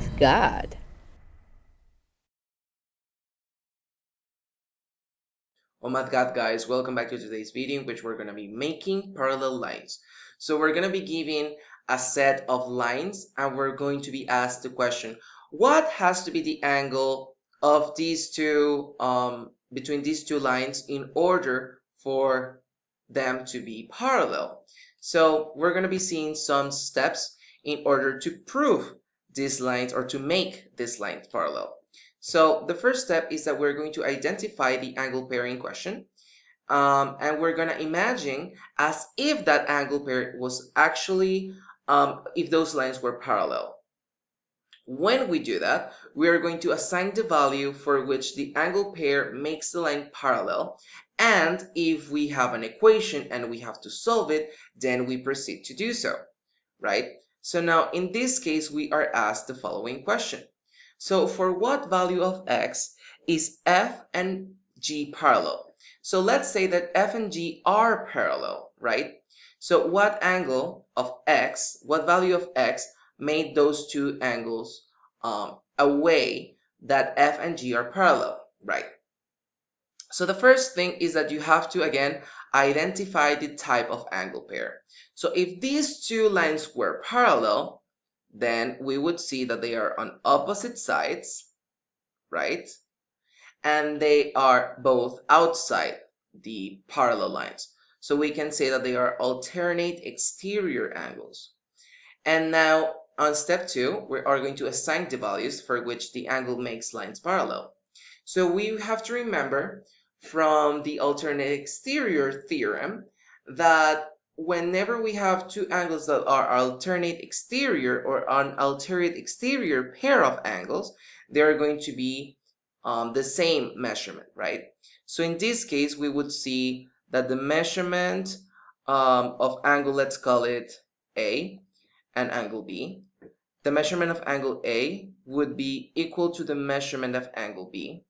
ohmathgad. Oh my god, guys, welcome back to today's video in which we're going to be making parallel lines. So we're going to be given a set of lines and we're going to be asked the question, what has to be the angle of these two between these two lines in order for them to be parallel? So we're going to be seeing some steps in order to prove these lines or to make these lines parallel. So the first step is that we're going to identify the angle pair in question. And we're going to imagine as if that angle pair was actually, if those lines were parallel. When we do that, we are going to assign the value for which the angle pair makes the line parallel. And if we have an equation and we have to solve it, then we proceed to do so, right? So now in this case, we are asked the following question. So for what value of x is f and g parallel? So let's say that f and g are parallel, right? So what angle of x, what value of x made those two angles away that f and g are parallel, right? So the first thing is that you have to, again, identify the type of angle pair. So if these two lines were parallel, then we would see that they are on opposite sides, right? And they are both outside the parallel lines. So we can say that they are alternate exterior angles. And now on step 2, we are going to assign the values for which the angle makes lines parallel. So we have to remember from the alternate exterior theorem that whenever we have two angles that are alternate exterior or an alternate exterior pair of angles, they are going to be the same measurement, right? So in this case, we would see that the measurement of angle, let's call it A, and angle B. The measurement of angle A would be equal to the measurement of angle B.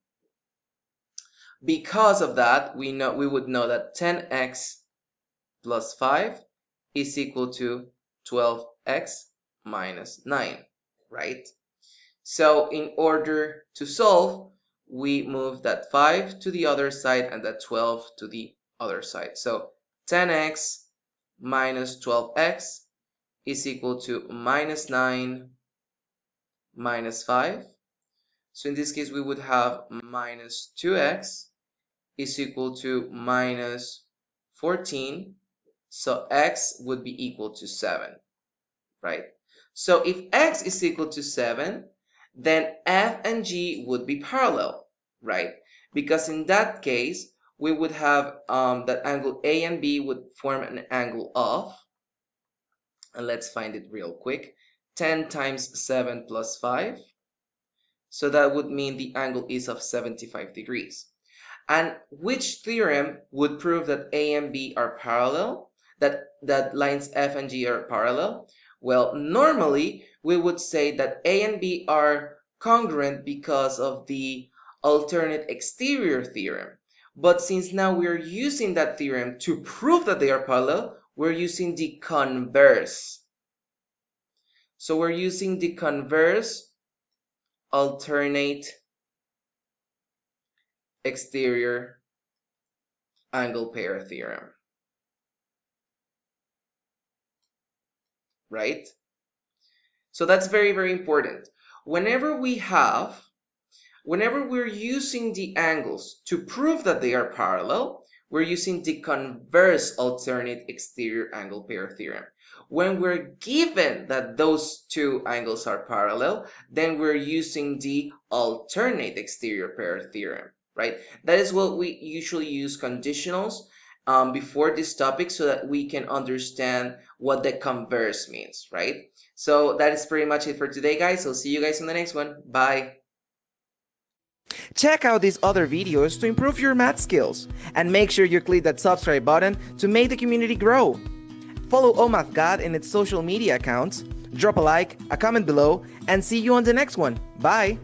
Because of that, we would know that 10x plus 5 is equal to 12x minus 9, right? So in order to solve, we move that 5 to the other side and that 12 to the other side. So 10x minus 12x is equal to minus 9 minus 5. So in this case, we would have minus 2x is equal to minus 14. So x would be equal to 7, right? So if x is equal to 7, then f and g would be parallel, right? Because in that case, we would have that angle A and B would form an angle of, and let's find it real quick, 10 times 7 plus 5. So that would mean the angle is of 75 degrees. And which theorem would prove that A and B are parallel? That lines F and G are parallel? Well, normally we would say that A and B are congruent because of the alternate exterior theorem. But since now we're using that theorem to prove that they are parallel, we're using the converse. So we're using the converse alternate exterior angle pair theorem, right? So that's very, very important. Whenever we're using the angles to prove that they are parallel, we're using the converse alternate exterior angle pair theorem. When we're given that those two angles are parallel, then we're using the alternate exterior pair theorem, right? That is what we usually use conditionals before this topic so that we can understand what the converse means, right? So that is pretty much it for today, guys. So see you guys in the next one. Bye. Check out these other videos to improve your math skills, and make sure you click that subscribe button to make the community grow. Follow ohmathgad in its social media accounts, drop a like, a comment below, and see you on the next one. Bye!